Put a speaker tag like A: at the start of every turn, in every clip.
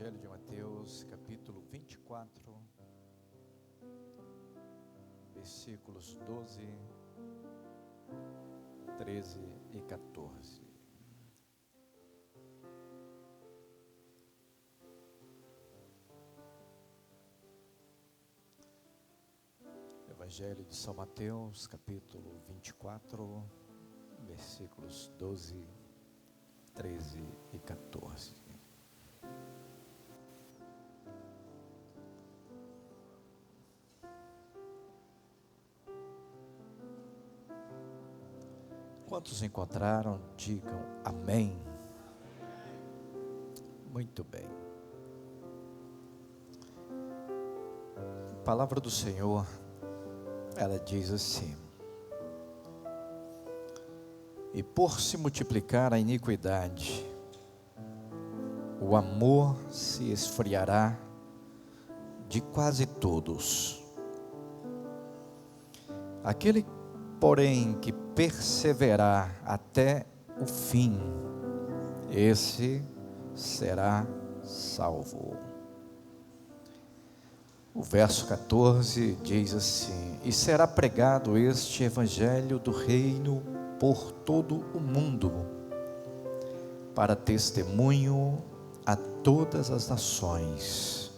A: Evangelho de Mateus, capítulo 24, versículos 12, 13 e 14. Evangelho de São Mateus, capítulo 24, versículos 12, 13 e 14. Quantos encontraram, digam amém. Muito bem. A palavra do Senhor, ela diz assim: e por se multiplicar a iniquidade, o amor se esfriará de quase todos. Aquele, porém, que perseverar até o fim, esse será salvo. O verso 14 diz assim: e será pregado este evangelho do reino por todo o mundo, para testemunho a todas as nações.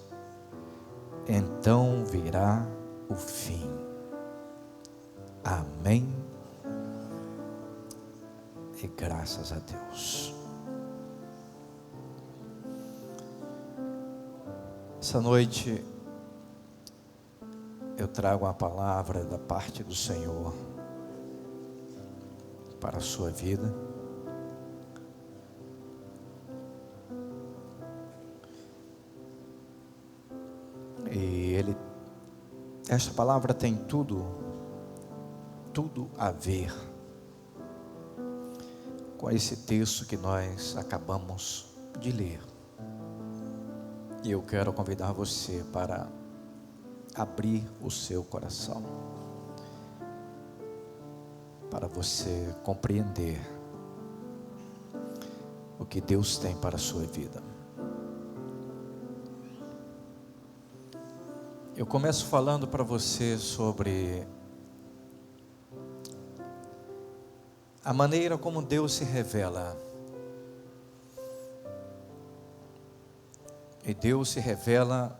A: Então virá o fim. Amém. E graças a Deus. Essa noite eu trago uma palavra da parte do Senhor para a sua vida. E esta palavra tem tudo a ver com esse texto que nós acabamos de ler. E eu quero convidar você para abrir o seu coração, para você compreender o que Deus tem para a sua vida. Eu começo falando para você sobre a maneira como Deus se revela. E Deus se revela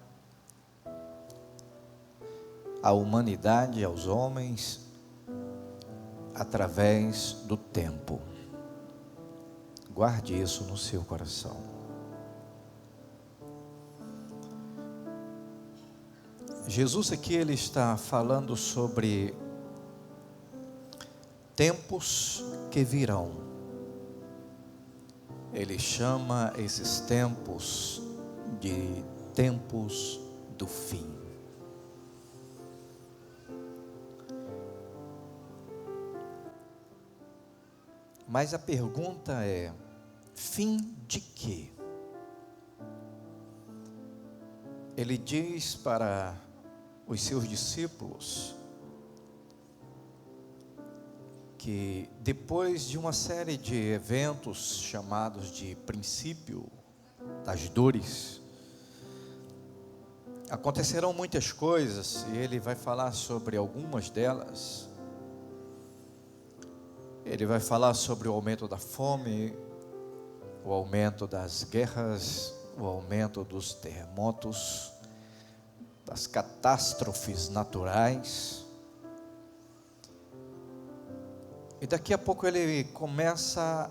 A: à humanidade, aos homens, através do tempo. Guarde isso no seu coração. Jesus aqui, ele está falando sobre tempos que virão. Ele chama esses tempos de tempos do fim. Mas a pergunta é: fim de quê? Ele diz para os seus discípulos que depois de uma série de eventos chamados de princípio das dores, acontecerão muitas coisas, e ele vai falar sobre algumas delas. Ele vai falar sobre o aumento da fome, o aumento das guerras, o aumento dos terremotos, das catástrofes naturais. E daqui a pouco ele começa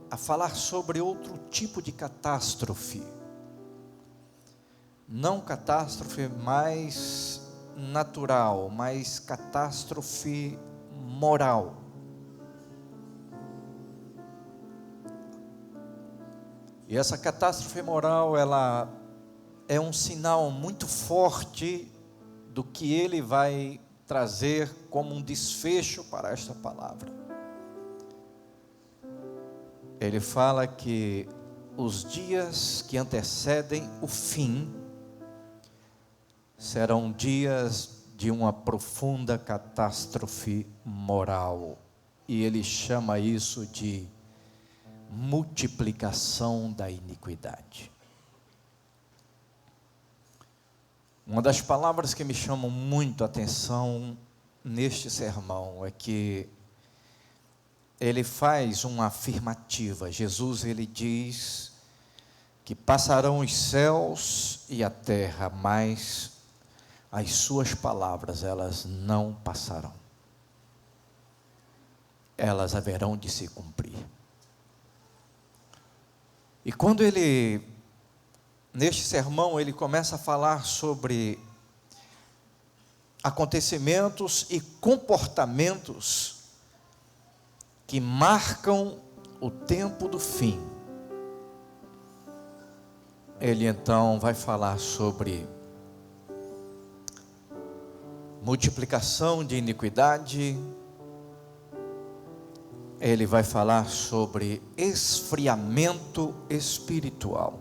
A: a falar sobre outro tipo de catástrofe. Não catástrofe mais natural, mas catástrofe moral. E essa catástrofe moral, ela é um sinal muito forte do que ele vai trazer como um desfecho para esta palavra. Ele fala que os dias que antecedem o fim serão dias de uma profunda catástrofe moral. E ele chama isso de multiplicação da iniquidade. Uma das palavras que me chamam muito a atenção neste sermão é que ele faz uma afirmativa. Jesus, ele diz que passarão os céus e a terra, mas as suas palavras, elas não passarão. Elas haverão de se cumprir. E quando ele, neste sermão, ele começa a falar sobre acontecimentos e comportamentos que marcam o tempo do fim. Ele então vai falar sobre multiplicação de iniquidade. Ele vai falar sobre esfriamento espiritual.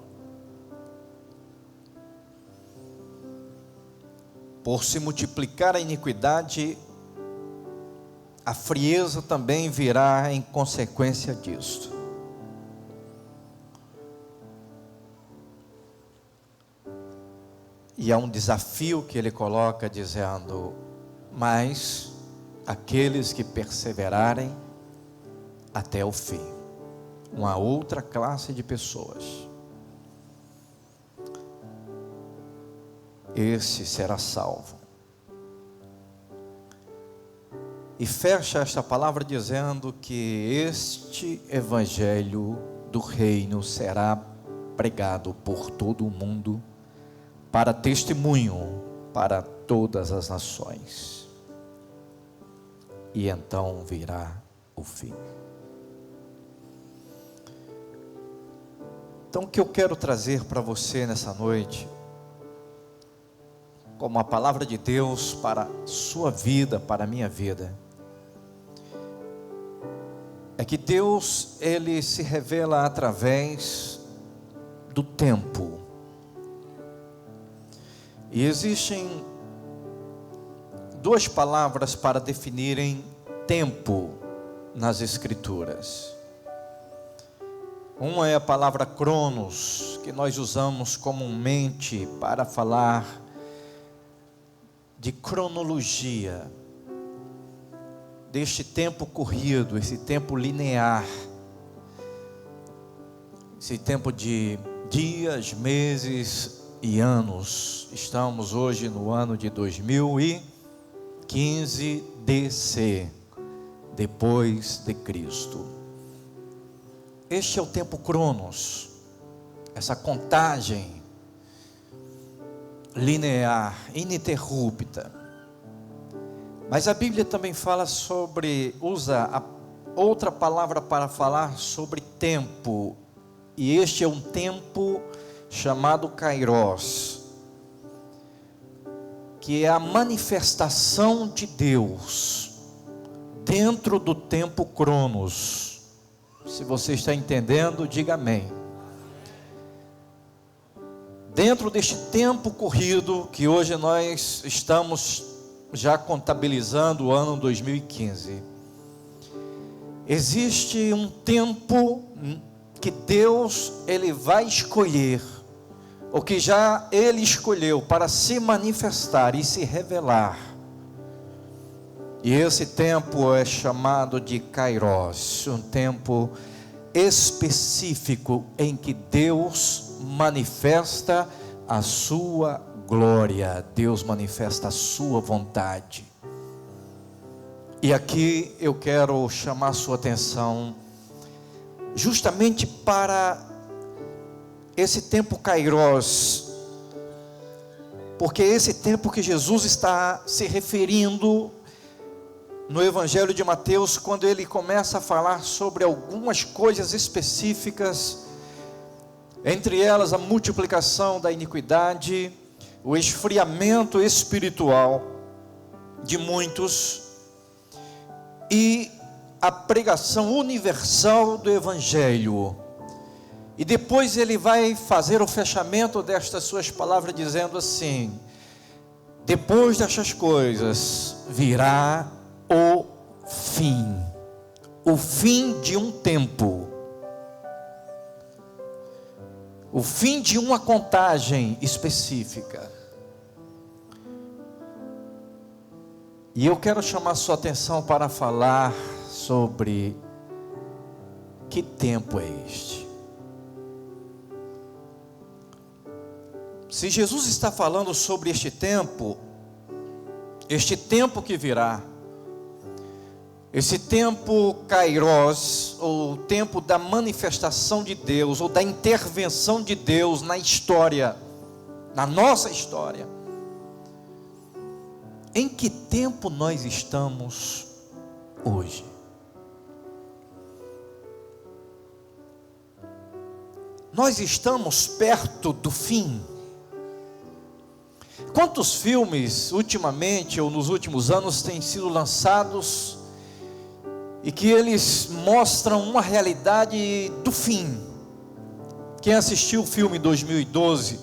A: Por se multiplicar a iniquidade, a frieza também virá em consequência disto. E há um desafio que ele coloca dizendo: mas aqueles que perseverarem até o fim, uma outra classe de pessoas, esse será salvo. E fecha esta palavra dizendo que este evangelho do reino será pregado por todo o mundo, para testemunho para todas as nações. E então virá o fim. Então, o que eu quero trazer para você nessa noite, como a palavra de Deus para a sua vida, para a minha vida, é que Deus, ele se revela através do tempo. E existem duas palavras para definirem tempo nas Escrituras. Uma é a palavra cronos, que nós usamos comumente para falar de cronologia, deste tempo corrido, esse tempo linear, esse tempo de dias, meses e anos. Estamos hoje no ano de 2015 DC, depois de Cristo. Este é o tempo cronos, essa contagem linear, ininterrupta. Mas a Bíblia também fala sobre, usa a outra palavra para falar sobre tempo, e este é um tempo chamado Kairos, que é a manifestação de Deus dentro do tempo cronos. Se você está entendendo, diga amém. Dentro deste tempo corrido, que hoje nós estamos já contabilizando o ano 2015, existe um tempo que Deus, ele vai escolher, ou que já ele escolheu para se manifestar e se revelar. E esse tempo é chamado de Kairos, um tempo específico em que Deus manifesta a sua glória, Deus manifesta a sua vontade. E aqui eu quero chamar a sua atenção justamente para esse tempo Kairos, porque é esse tempo que Jesus está se referindo no Evangelho de Mateus, quando ele começa a falar sobre algumas coisas específicas, entre elas a multiplicação da iniquidade, o esfriamento espiritual de muitos e a pregação universal do Evangelho. E depois ele vai fazer o fechamento destas suas palavras dizendo assim: depois destas coisas virá o fim de um tempo, o fim de uma contagem específica. E eu quero chamar sua atenção para falar sobre que tempo é este. Se Jesus está falando sobre este tempo que virá, esse tempo Kairos, ou tempo da manifestação de Deus, ou da intervenção de Deus na história, na nossa história, em que tempo nós estamos hoje? Nós estamos perto do fim. Quantos filmes ultimamente ou nos últimos anos têm sido lançados e que eles mostram uma realidade do fim? Quem assistiu o filme 2012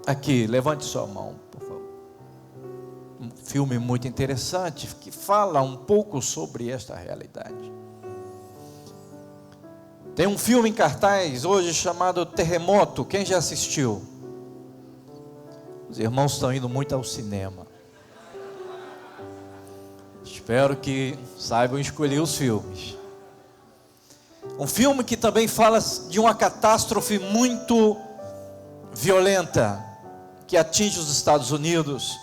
A: aqui, levante sua mão, por favor. Um filme muito interessante que fala um pouco sobre esta realidade. Tem um filme em cartaz hoje chamado Terremoto. Quem já assistiu? Os irmãos estão indo muito ao cinema. Espero que saibam escolher os filmes. Um filme que também fala de uma catástrofe muito violenta que atinge os Estados Unidos.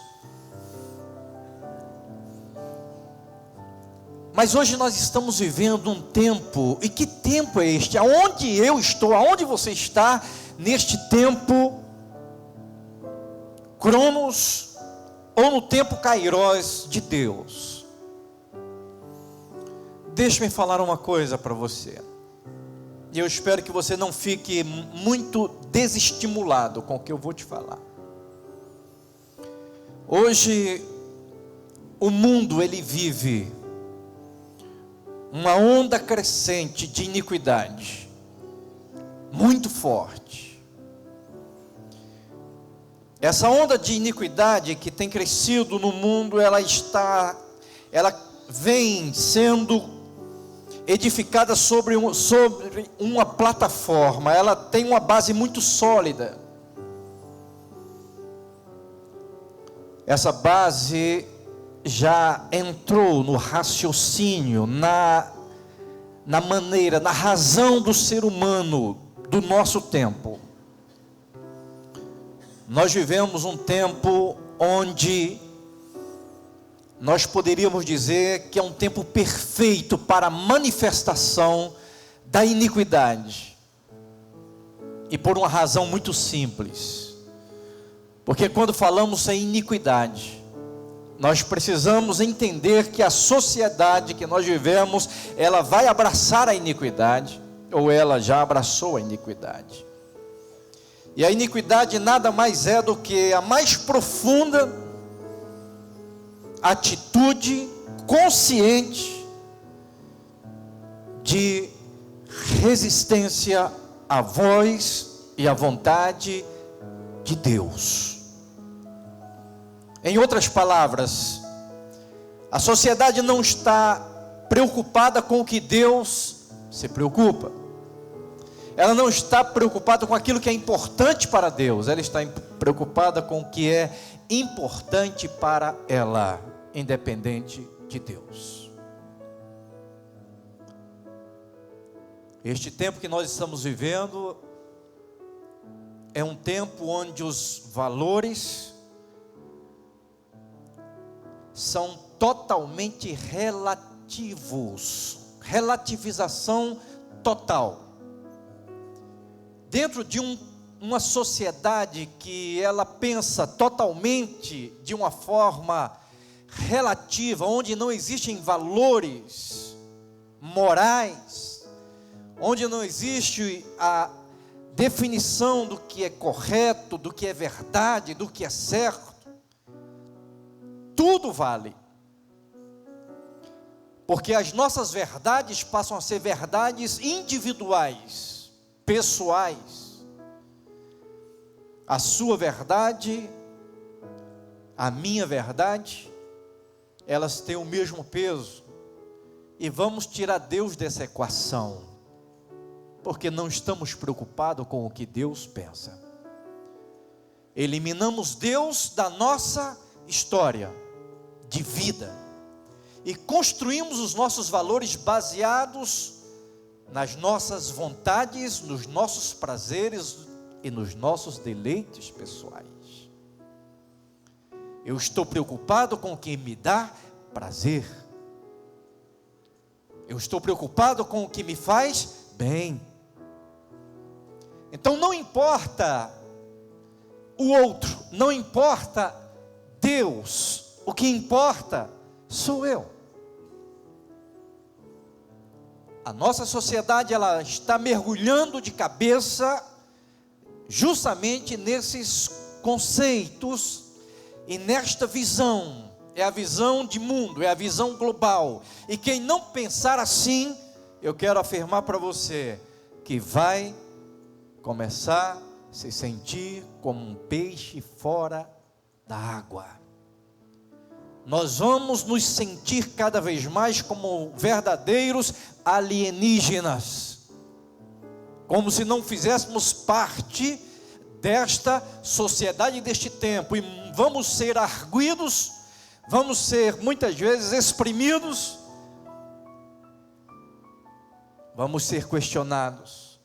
A: Mas hoje nós estamos vivendo um tempo, e que tempo é este? Aonde eu estou, aonde você está neste tempo Cronos, ou no tempo Kairos de Deus? Deixe-me falar uma coisa para você, e eu espero que você não fique muito desestimulado com o que eu vou te falar. Hoje, o mundo ele vive uma onda crescente de iniquidade, muito forte. Essa onda de iniquidade que tem crescido no mundo, ela vem sendo edificada sobre uma plataforma, ela tem uma base muito sólida. Essa base já entrou no raciocínio, na maneira, na razão do ser humano do nosso tempo. Nós vivemos um tempo onde nós poderíamos dizer que é um tempo perfeito para a manifestação da iniquidade. E por uma razão muito simples. Porque quando falamos em iniquidade, nós precisamos entender que a sociedade que nós vivemos, ela vai abraçar a iniquidade, ou ela já abraçou a iniquidade. E a iniquidade nada mais é do que a mais profunda atitude consciente de resistência à voz e à vontade de Deus. Em outras palavras, a sociedade não está preocupada com o que Deus se preocupa. Ela não está preocupada com aquilo que é importante para Deus. Ela está preocupada com o que é importante para ela, independente de Deus. Este tempo que nós estamos vivendo é um tempo onde os valores são totalmente relativos, relativização total. Dentro de uma sociedade que ela pensa totalmente de uma forma relativa, onde não existem valores morais, onde não existe a definição do que é correto, do que é verdade, do que é certo, tudo vale. Porque as nossas verdades passam a ser verdades individuais, pessoais. A sua verdade, a minha verdade, elas têm o mesmo peso. E vamos tirar Deus dessa equação, porque não estamos preocupados com o que Deus pensa. Eliminamos Deus da nossa história. de vida. E construímos os nossos valores baseados nas nossas vontades, nos nossos prazeres e nos nossos deleites pessoais. Eu estou preocupado com o que me dá prazer. Eu estou preocupado com o que me faz bem. Então não importa o outro, não importa Deus, o que importa sou eu. A nossa sociedade, ela está mergulhando de cabeça justamente nesses conceitos e nesta visão. É a visão de mundo, é a visão global. E quem não pensar assim, eu quero afirmar para você que vai começar a se sentir como um peixe fora da água. Nós vamos nos sentir cada vez mais como verdadeiros alienígenas, como se não fizéssemos parte desta sociedade, deste tempo, e vamos ser arguidos, vamos ser muitas vezes exprimidos, vamos ser questionados,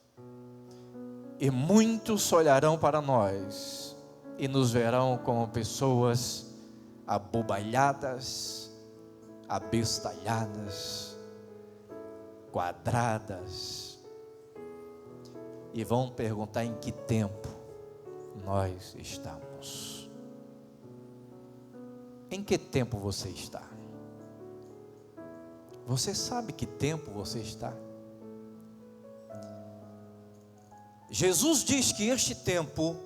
A: e muitos olharão para nós e nos verão como pessoas abobalhadas, abestalhadas, quadradas, e vão perguntar em que tempo nós estamos. Em que tempo você está? Você sabe que tempo você está? Jesus diz que este tempo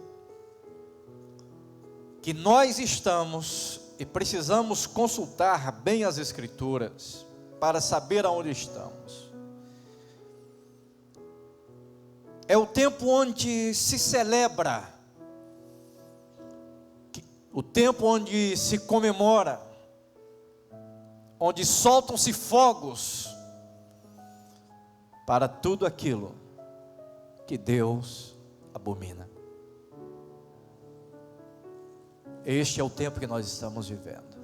A: que nós estamos, e precisamos consultar bem as Escrituras para saber aonde estamos, é o tempo onde se celebra, o tempo onde se comemora, onde soltam-se fogos para tudo aquilo que Deus abomina. Este é o tempo que nós estamos vivendo.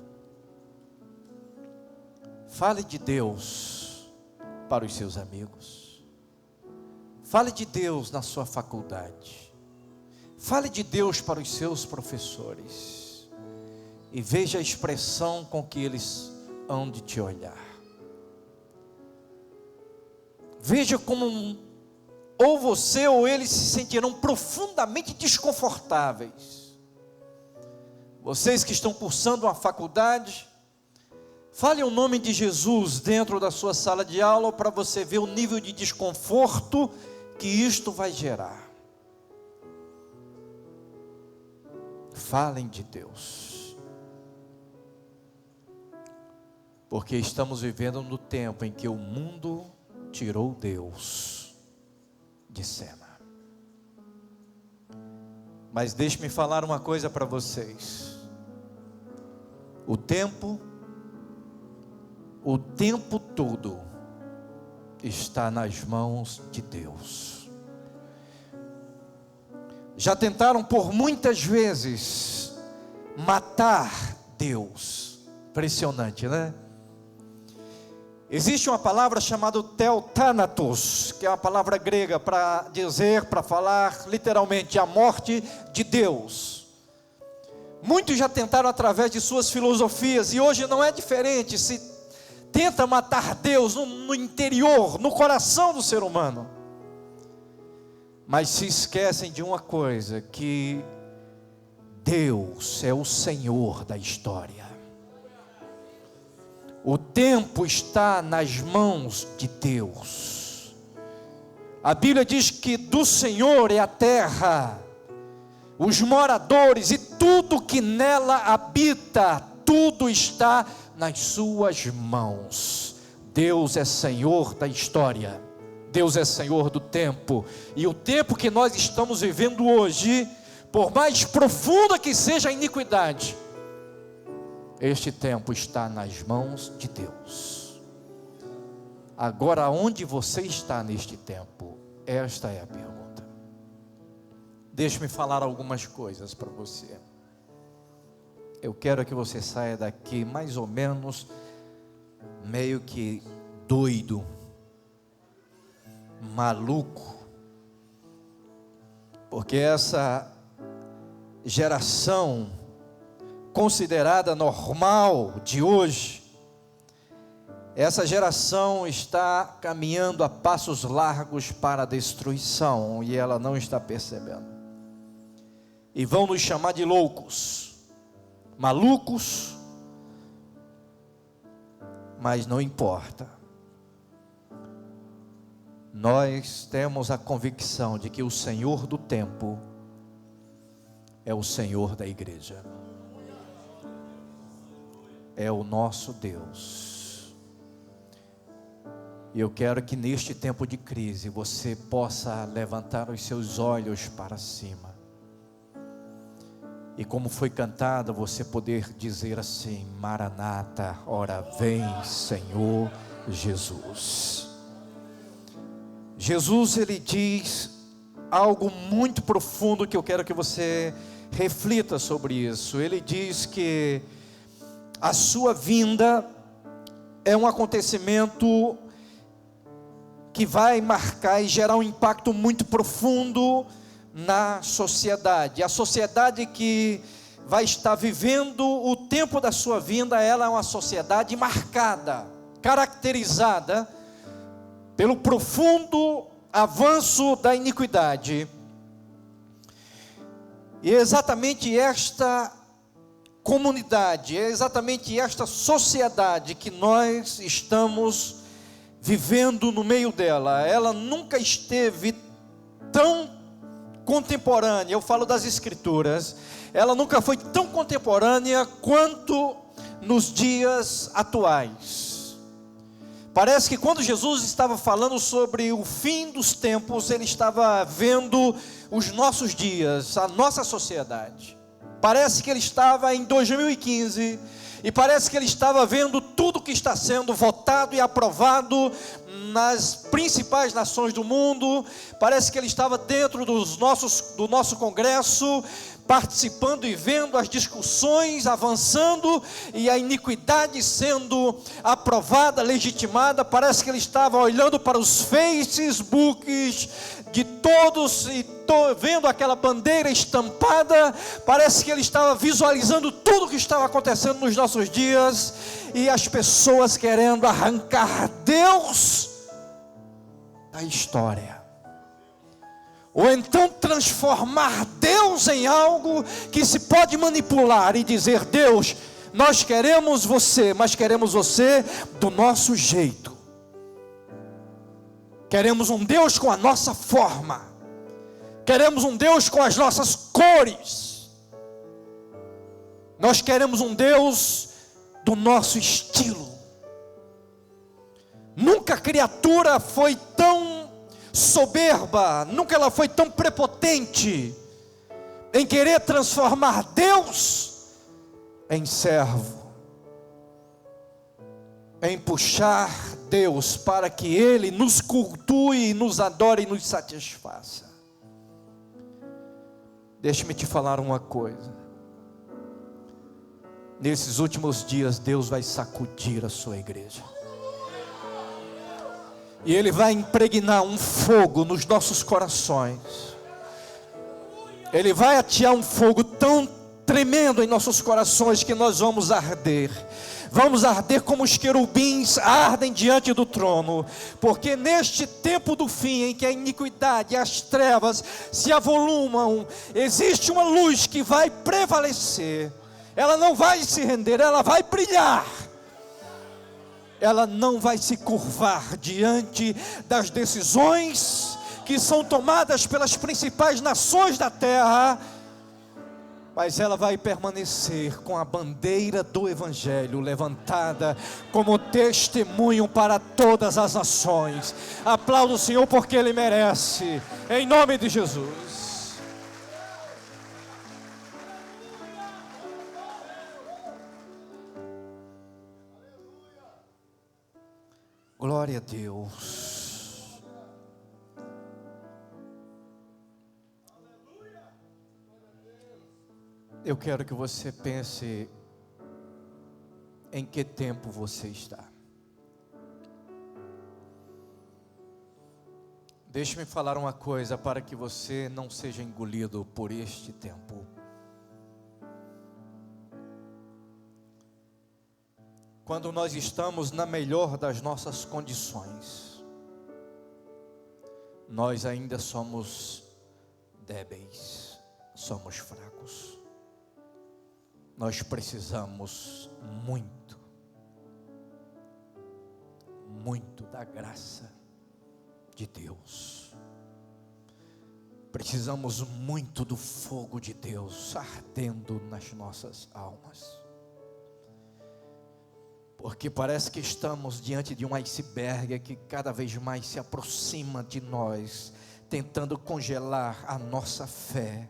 A: Fale de Deus para os seus amigos. Fale de Deus na sua faculdade. Fale de Deus para os seus professores. E veja a expressão com que eles hão de te olhar. Veja como ou você ou eles se sentirão profundamente desconfortáveis. Vocês que estão cursando uma faculdade, fale o nome de Jesus dentro da sua sala de aula para você ver o nível de desconforto que isto vai gerar. Falem de Deus, porque estamos vivendo no tempo em que o mundo tirou Deus de cena. Mas deixe-me falar uma coisa para vocês. O tempo todo está nas mãos de Deus. Já tentaram por muitas vezes matar Deus. Impressionante, né? Existe uma palavra chamada Theothanatos, que é uma palavra grega para dizer, para falar literalmente a morte de Deus. Muitos já tentaram através de suas filosofias, e hoje não é diferente. Se tenta matar Deus no interior, no coração do ser humano, mas se esquecem de uma coisa, que Deus é o Senhor da história. O tempo está nas mãos de Deus. A Bíblia diz que do Senhor é a terra, os moradores e tudo que nela habita, tudo está nas suas mãos. Deus é Senhor da história, Deus é Senhor do tempo, e o tempo que nós estamos vivendo hoje, por mais profunda que seja a iniquidade, este tempo está nas mãos de Deus. Agora, onde você está neste tempo? Esta é a pergunta. Deixe-me falar algumas coisas para você. eu quero que você saia daqui mais ou menos meio que doido, maluco, porque essa geração considerada normal de hoje, essa geração está caminhando a passos largos para a destruição e ela não está percebendo. E vão nos chamar de loucos, malucos, mas não importa. Nós temos a convicção de que o Senhor do tempo é o Senhor da igreja. É o nosso Deus. E eu quero que neste tempo de crise você possa levantar os seus olhos para cima. E como foi cantado, você poder dizer assim: Maranata, ora vem, Senhor Jesus. Jesus, ele diz algo muito profundo que eu quero que você reflita sobre isso. Ele diz que a sua vinda é um acontecimento que vai marcar e gerar um impacto muito profundo na sociedade. A sociedade que vai estar vivendo o tempo da sua vinda, ela é uma sociedade marcada, caracterizada pelo profundo avanço da iniquidade. E é exatamente esta comunidade, é exatamente esta sociedade que nós estamos vivendo no meio dela. Ela nunca esteve tão contemporânea, eu falo das escrituras, ela nunca foi tão contemporânea quanto nos dias atuais. Parece que quando Jesus estava falando sobre o fim dos tempos, ele estava vendo os nossos dias, a nossa sociedade. Parece que ele estava em 2015 e parece que ele estava vendo tudo que está sendo votado e aprovado nas principais nações do mundo. Parece que ele estava dentro do nosso congresso, participando e vendo as discussões avançando e a iniquidade sendo aprovada, legitimada. Parece que ele estava olhando para os Facebooks de todos e vendo aquela bandeira estampada. Parece que ele estava visualizando tudo o que estava acontecendo nos nossos dias, e as pessoas querendo arrancar Deus da história, ou então transformar Deus em algo que se pode manipular e dizer: Deus, nós queremos você, mas queremos você do nosso jeito. Queremos um Deus com a nossa forma. Queremos um Deus com as nossas cores. Nós queremos um Deus do nosso estilo. Nunca a criatura foi tão soberba, nunca ela foi tão prepotente em querer transformar Deus em servo, em puxar Deus para que Ele nos cultue, nos adore e nos satisfaça. Deixe-me te falar uma coisa: nesses últimos dias Deus vai sacudir a sua igreja, e Ele vai impregnar um fogo nos nossos corações. Ele vai atear um fogo tão tremendo em nossos corações que nós vamos arder. Vamos arder como os querubins ardem diante do trono, porque neste tempo do fim, em que a iniquidade e as trevas se avolumam, existe uma luz que vai prevalecer. Ela não vai se render, ela vai brilhar. Ela não vai se curvar diante das decisões que são tomadas pelas principais nações da terra, mas ela vai permanecer com a bandeira do Evangelho levantada como testemunho para todas as nações. Aplauda o Senhor porque Ele merece, em nome de Jesus. Glória a Deus. eu quero que você pense em que tempo você está. Deixe-me falar uma coisa para que você não seja engolido por este tempo. Quando nós estamos na melhor das nossas condições, nós ainda somos débeis, somos fracos. Nós precisamos muito, muito da graça de Deus. Precisamos muito do fogo de Deus ardendo nas nossas almas. Porque parece que estamos diante de um iceberg que cada vez mais se aproxima de nós, tentando congelar a nossa fé.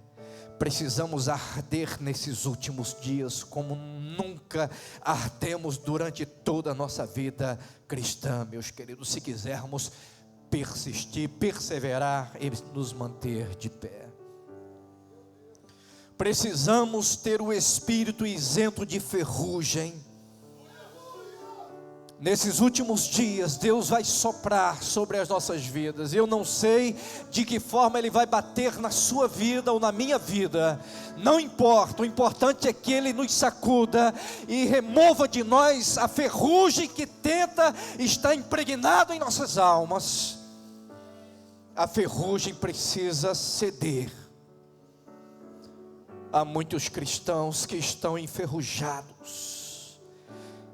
A: Precisamos arder nesses últimos dias como nunca ardemos durante toda a nossa vida cristã, meus queridos. Se quisermos persistir, perseverar e nos manter de pé, precisamos ter o espírito isento de ferrugem. Nesses últimos dias, Deus vai soprar sobre as nossas vidas. Eu não sei de que forma Ele vai bater na sua vida ou na minha vida. Não importa, o importante é que Ele nos sacuda e remova de nós a ferrugem que tenta estar impregnado em nossas almas. A ferrugem precisa ceder. Há muitos cristãos que estão enferrujados.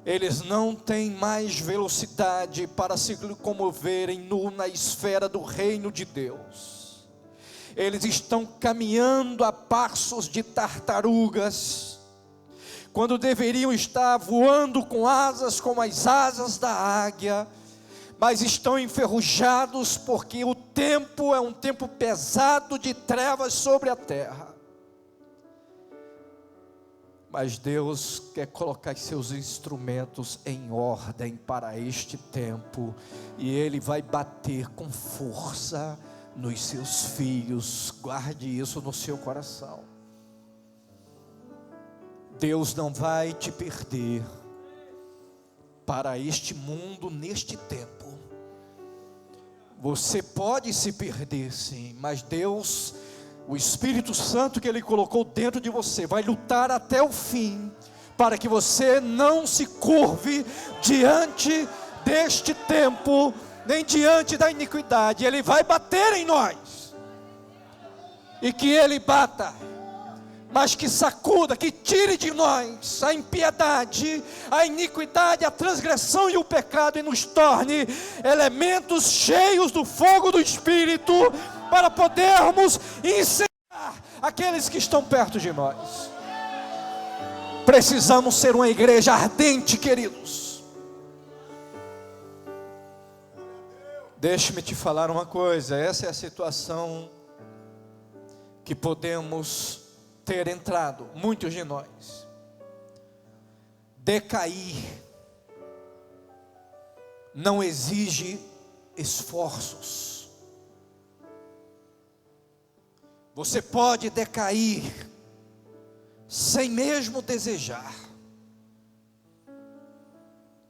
A: Eles não têm mais velocidade para se locomoverem na esfera do reino de Deus. Eles estão caminhando a passos de tartarugas, quando deveriam estar voando com asas como as asas da águia, mas estão enferrujados porque o tempo é um tempo pesado de trevas sobre a terra. Mas Deus quer colocar seus instrumentos em ordem para este tempo, e Ele vai bater com força nos seus filhos. Guarde isso no seu coração. Deus não vai te perder para este mundo neste tempo. Você pode se perder sim, mas Deus, o Espírito Santo que Ele colocou dentro de você, vai lutar até o fim, para que você não se curve diante deste tempo, nem diante da iniquidade. Ele vai bater em nós, e que Ele bata, mas que sacuda, que tire de nós a impiedade, a iniquidade, a transgressão e o pecado, e nos torne elementos cheios do fogo do Espírito, para podermos ensinar aqueles que estão perto de nós. Precisamos ser uma igreja ardente, queridos. Deixe-me te falar uma coisa. Essa é a situação que podemos ter entrado, muitos de nós. Decair não exige esforços. Você pode decair sem mesmo desejar.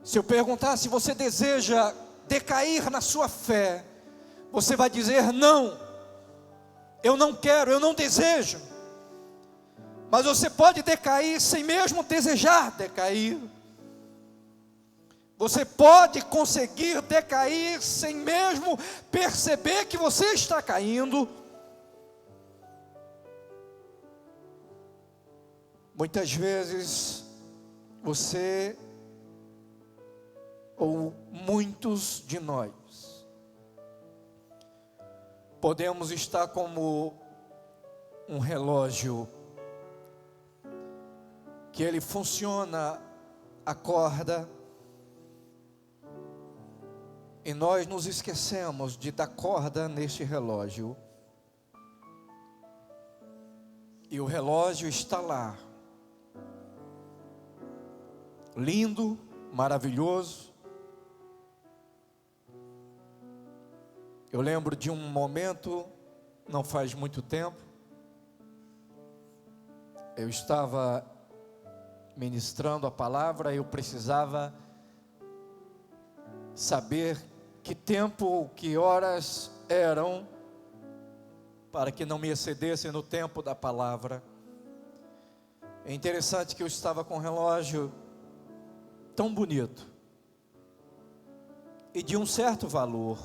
A: Se eu perguntar se você deseja decair na sua fé, você vai dizer: não, eu não quero, eu não desejo. Mas você pode decair sem mesmo desejar decair. Você pode conseguir decair sem mesmo perceber que você está caindo. Muitas vezes você, ou muitos de nós, podemos estar como um relógio que ele funciona a corda, e nós nos esquecemos de dar corda neste relógio, e o relógio está lá, lindo, maravilhoso. Eu lembro de um momento, não faz muito tempo, Eu estava ministrando a palavra, eu precisava saber que tempo, que horas eram, para que não me excedesse no tempo da palavra. É interessante que eu estava com um relógio tão bonito e de um certo valor,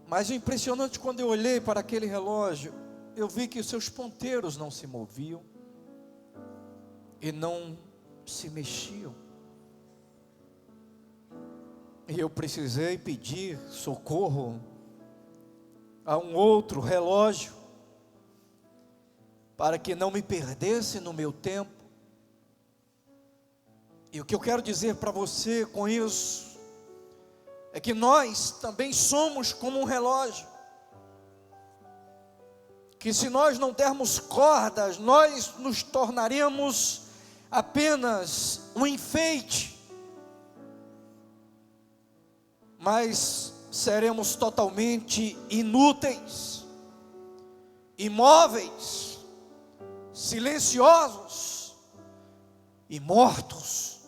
A: mas o impressionante, quando eu olhei para aquele relógio, eu vi que os seus ponteiros não se moviam e não se mexiam. E eu precisei pedir socorro a um outro relógio, para que não me perdesse no meu tempo. E o que eu quero dizer para você com isso, é que nós também somos como um relógio, que se nós não dermos cordas, nós nos tornaremos apenas um enfeite, mas seremos totalmente inúteis, imóveis, silenciosos e mortos.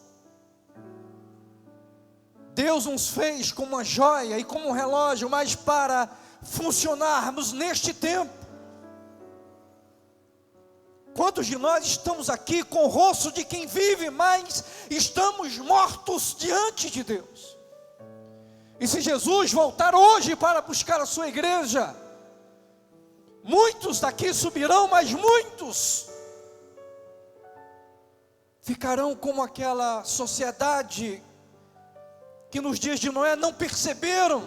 A: Deus nos fez como uma joia e como um relógio, mas para funcionarmos neste tempo. Quantos de nós estamos aqui com o rosto de quem vive, mas estamos mortos diante de Deus? E se Jesus voltar hoje para buscar a sua igreja, muitos daqui subirão, mas muitos ficarão como aquela sociedade que nos dias de Noé não perceberam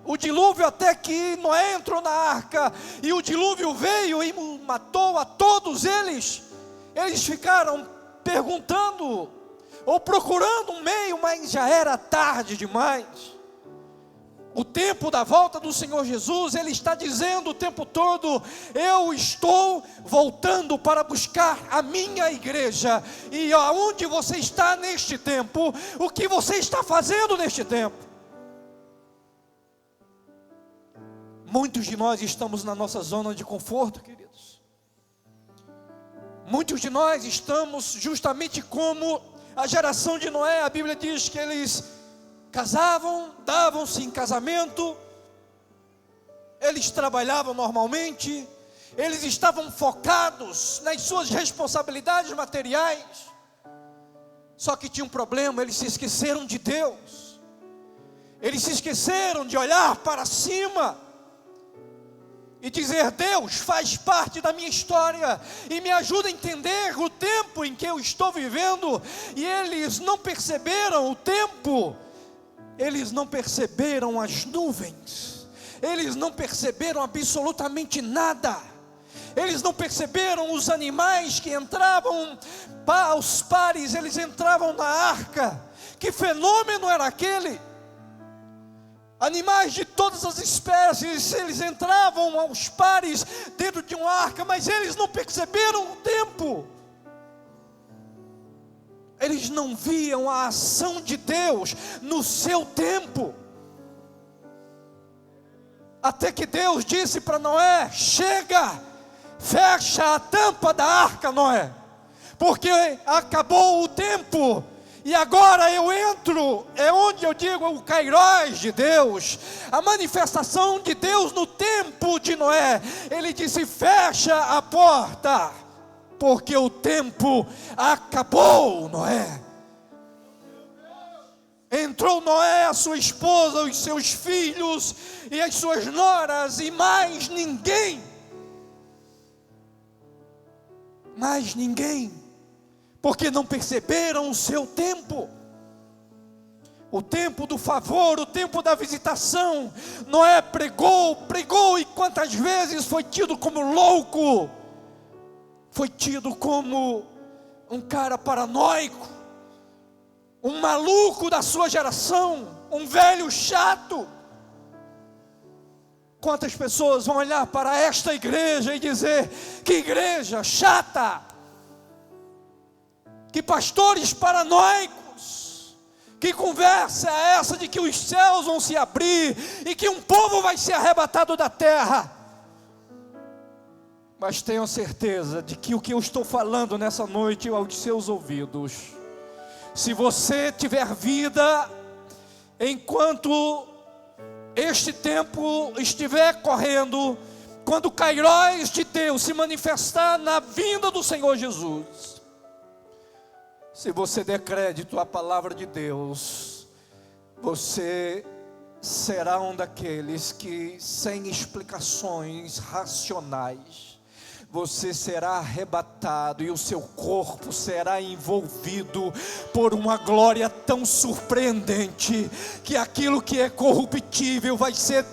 A: o dilúvio, até que Noé entrou na arca e o dilúvio veio e matou a todos eles. Eles ficaram perguntando ou procurando um meio, mas já era tarde demais. O tempo da volta do Senhor Jesus, Ele está dizendo o tempo todo: eu estou voltando para buscar a minha igreja. E aonde você está neste tempo? O que você está fazendo neste tempo? Muitos de nós estamos na nossa zona de conforto, queridos. Muitos de nós estamos justamente como a geração de Noé. A Bíblia diz que eles casavam, davam-se em casamento, eles trabalhavam normalmente, eles estavam focados nas suas responsabilidades materiais, só que tinha um problema: eles se esqueceram de Deus, eles se esqueceram de olhar para cima e dizer: Deus faz parte da minha história e me ajuda a entender o tempo em que eu estou vivendo. E eles não perceberam o tempo. Eles não perceberam as nuvens, eles não perceberam absolutamente nada, eles não perceberam os animais que entravam, aos pares, eles entravam na arca. Que fenômeno era aquele? Animais de todas as espécies, eles entravam aos pares dentro de uma arca, mas eles não perceberam o tempo. Eles não viam a ação de Deus no seu tempo. Até que Deus disse para Noé: chega, fecha a tampa da arca, Noé, porque acabou o tempo. E agora eu entro, é onde eu digo o kairós de Deus, a manifestação de Deus no tempo de Noé. Ele disse: fecha a porta, porque o tempo acabou, Noé. Entrou Noé, a sua esposa, os seus filhos e as suas noras, e mais ninguém. Mais ninguém, porque não perceberam o seu tempo. O tempo do favor, o tempo da visitação. Noé pregou, e quantas vezes foi tido como louco, foi tido como um cara paranoico, um maluco da sua geração, um velho chato. Quantas pessoas vão olhar para esta igreja e dizer: que igreja chata, que pastores paranoicos, que conversa é essa de que os céus vão se abrir e que um povo vai ser arrebatado da terra? Mas tenham certeza de que o que eu estou falando nessa noite é aos seus ouvidos. Se você tiver vida, enquanto este tempo estiver correndo, quando o Kairos de Deus se manifestar na vinda do Senhor Jesus, se você der crédito à palavra de Deus, você será um daqueles que, sem explicações racionais, você será arrebatado e o seu corpo será envolvido por uma glória tão surpreendente, que aquilo que é corruptível vai ser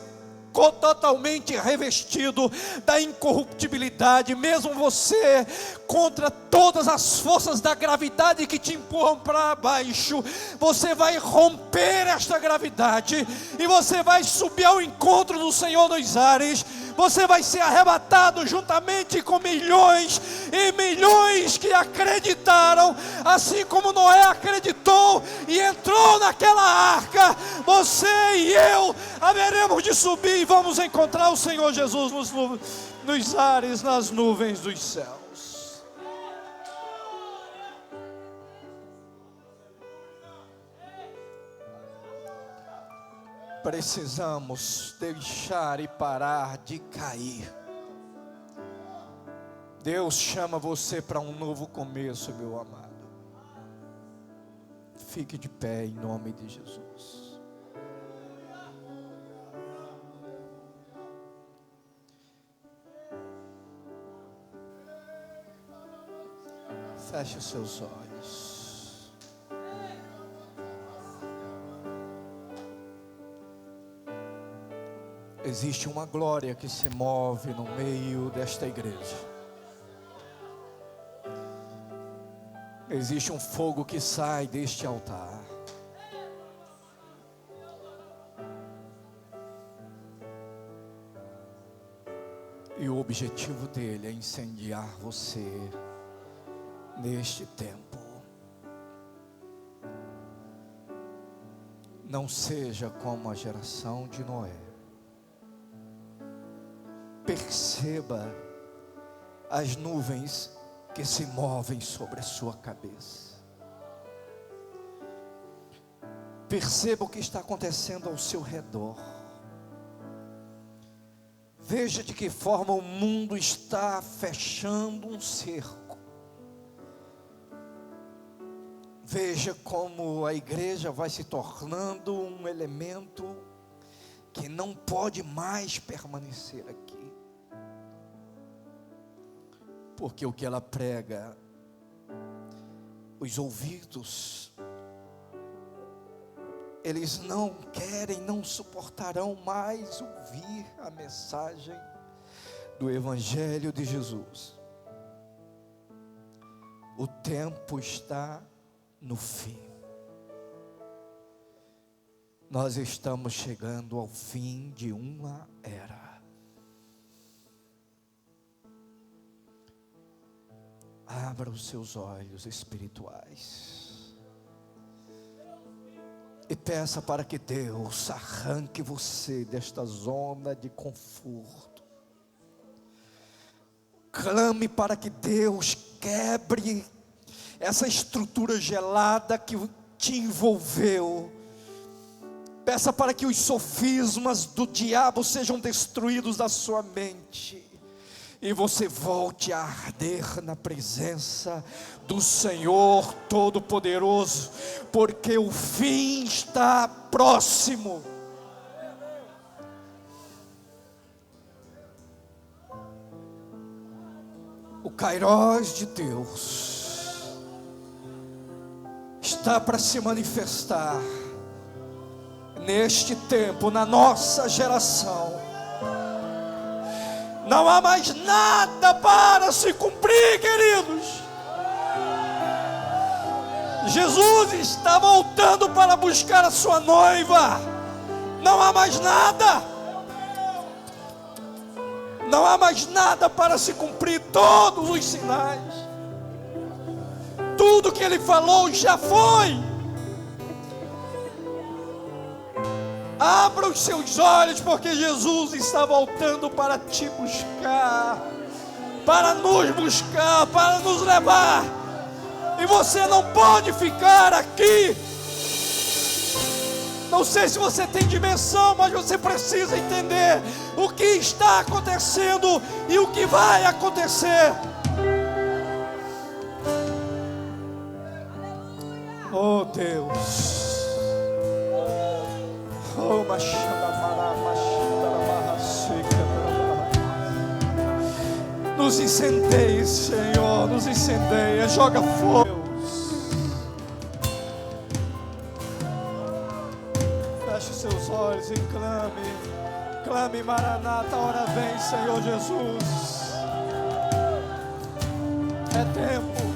A: totalmente revestido da incorruptibilidade. Mesmo você, contra todas as forças da gravidade que te empurram para baixo, você vai romper esta gravidade e você vai subir ao encontro do Senhor dos ares. Você vai ser arrebatado juntamente com milhões e milhões que acreditaram, assim como Noé acreditou e entrou naquela arca. Você e eu haveremos de subir e vamos encontrar o Senhor Jesus nos ares, nas nuvens dos céus. Precisamos deixar e parar de cair. Deus chama você para um novo começo, meu amado. Fique de pé em nome de Jesus. Feche os seus olhos. Existe uma glória que se move no meio desta igreja. Existe um fogo que sai deste altar. E o objetivo dele é incendiar você neste tempo. Não seja como a geração de Noé. Perceba as nuvens que se movem sobre a sua cabeça. Perceba o que está acontecendo ao seu redor. Veja de que forma o mundo está fechando um cerco. Veja como a igreja vai se tornando um elemento que não pode mais permanecer aqui. Porque o que ela prega, os ouvidos, eles não querem, não suportarão mais ouvir a mensagem do Evangelho de Jesus. O tempo está no fim. Nós estamos chegando ao fim de uma era. Abra os seus olhos espirituais e peça para que Deus arranque você desta zona de conforto. Clame para que Deus quebre essa estrutura gelada que te envolveu. Peça para que os sofismas do diabo sejam destruídos da sua mente e você volte a arder na presença do Senhor Todo-Poderoso, porque o fim está próximo. O Kairos de Deus está para se manifestar neste tempo, na nossa geração. Não há mais nada para se cumprir, queridos. Jesus está voltando para buscar a sua noiva. Não há mais nada. Não há mais nada para se cumprir. Todos os sinais, tudo que ele falou já foi. Abra os seus olhos, porque Jesus está voltando para te buscar, para nos buscar, para nos levar. E você não pode ficar aqui. Não sei se você tem dimensão, mas você precisa entender o que está acontecendo e o que vai acontecer. Oh Deus. Oh, nos incendeie, Senhor, nos incendeia, joga fogo. Feche seus olhos e clame Maranata, a hora vem, Senhor Jesus. É tempo.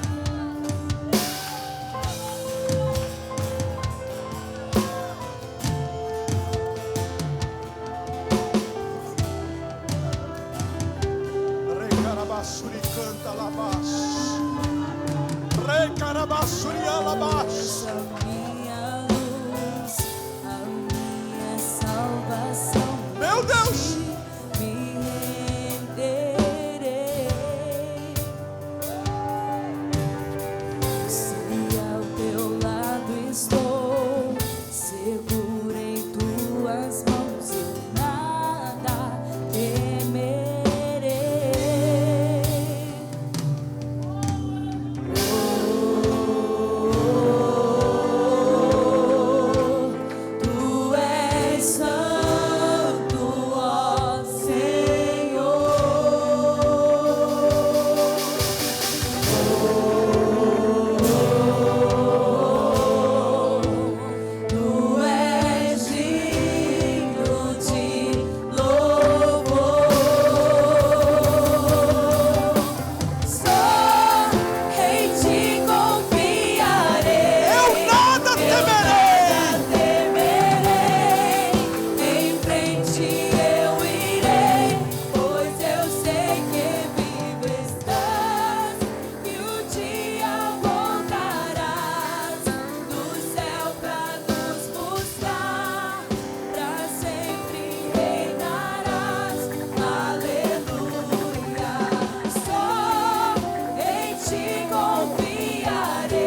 B: Recarabassuri canta labás. Recarabassuri alabás. Meu Deus!
C: Me renderei. Se ao teu lado estou, seguro em tuas mãos, eu nada temerei. Tu és santo, ó Senhor. Tu és digno de louvor. Só em ti confiarei.
B: Eu nada temerei.
C: Em frente eu irei, pois eu sei que vivo estás e um dia voltarás do céu pra nos buscar, pra sempre reinarás. Aleluia. Só em ti confiarei,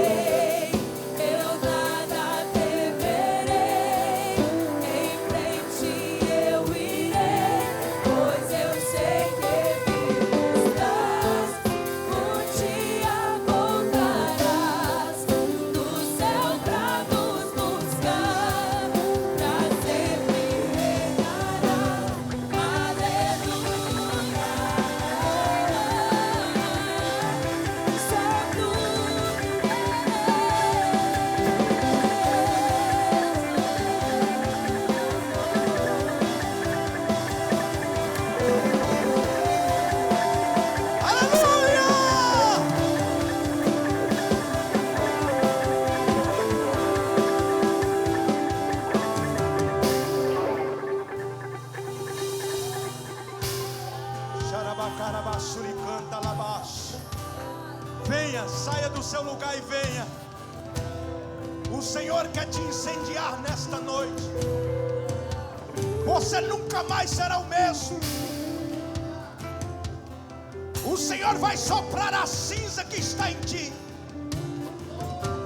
C: eu nada temerei. Em frente eu irei, pois eu sei que vivo estás. Um dia voltarás do céu pra nos buscar, pra sempre reinarás.
B: Aleluia! Xarabacarabassuri canta labás. Venha, saia do seu lugar e venha. O Senhor quer te incendiar nesta noite. Você nunca mais será o mesmo. O Senhor vai soprar a cinza que está em ti.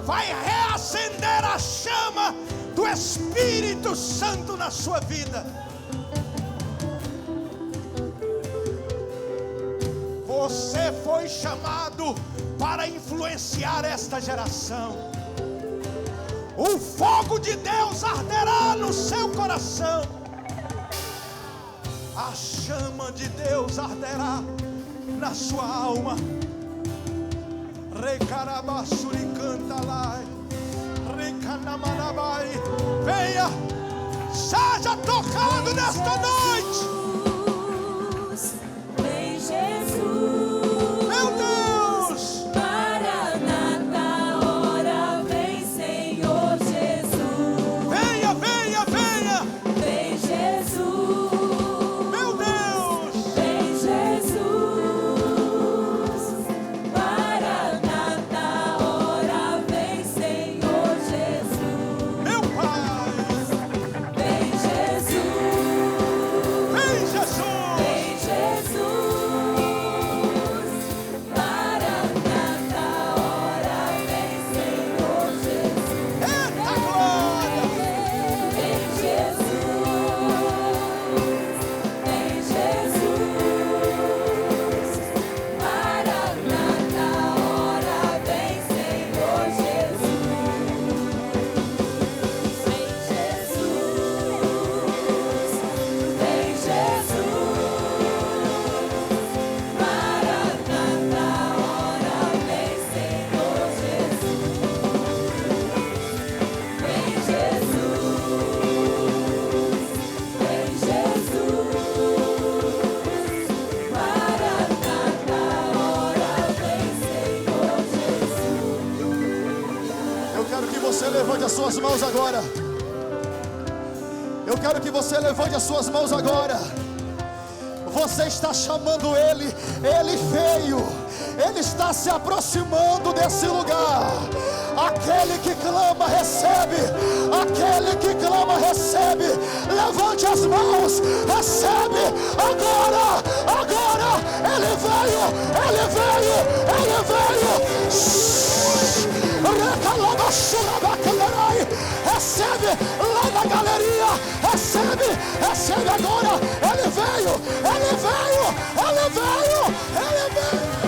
B: Vai reacender a chama do Espírito Santo na sua vida. Você foi chamado para influenciar esta geração. O fogo de Deus arderá no seu coração. A chama de Deus arderá na sua alma. Recarabassuri canta lá. Recanamanabai. Venha, seja tocado nesta noite.
C: Vem Jesus,
B: Meu Deus!
C: Maranata, hora vem, Senhor Jesus.
B: Venha, venha, venha!
C: Vem Jesus,
B: Meu Deus!
C: vem Jesus. Maranata, hora vem, Senhor Jesus.
B: Meu Pai!
C: Vem Jesus,
D: suas mãos agora. Eu quero que você levante as suas mãos agora. Você está chamando Ele, Ele veio, Ele está se aproximando desse lugar. Aquele que clama recebe, aquele que clama recebe. Levante as mãos, recebe agora, agora. Ele veio, Ele veio, Ele veio. Recebe lá na galeria, recebe, recebe agora. Ele veio, Ele veio, Ele veio, Ele veio.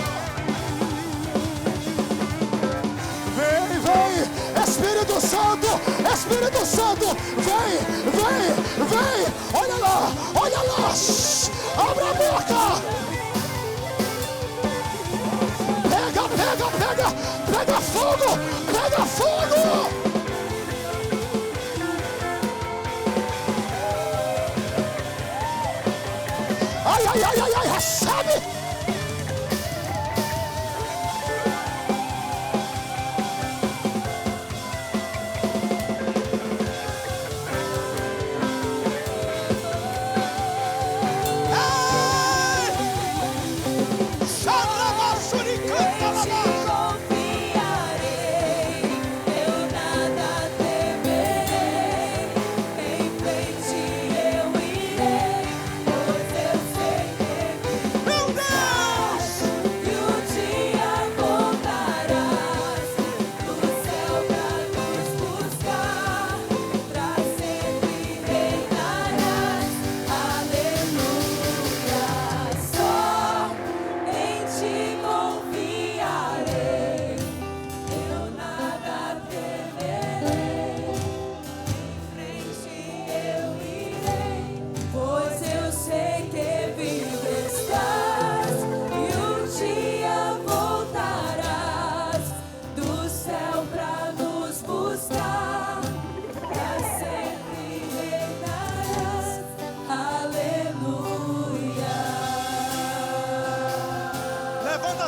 D: Vem, vem, Espírito Santo, Espírito Santo, vem, vem, vem. Olha lá, abra a boca. Pega, pega, pega, pega fogo, pega fogo. Ai, ai, ai, ai, ai, recebe.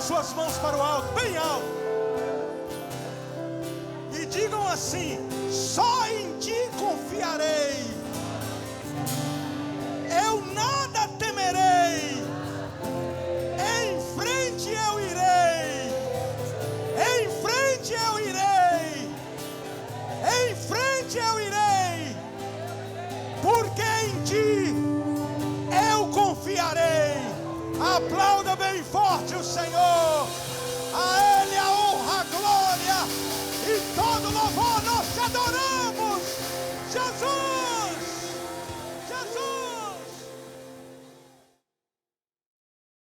B: Suas mãos para o alto, bem alto.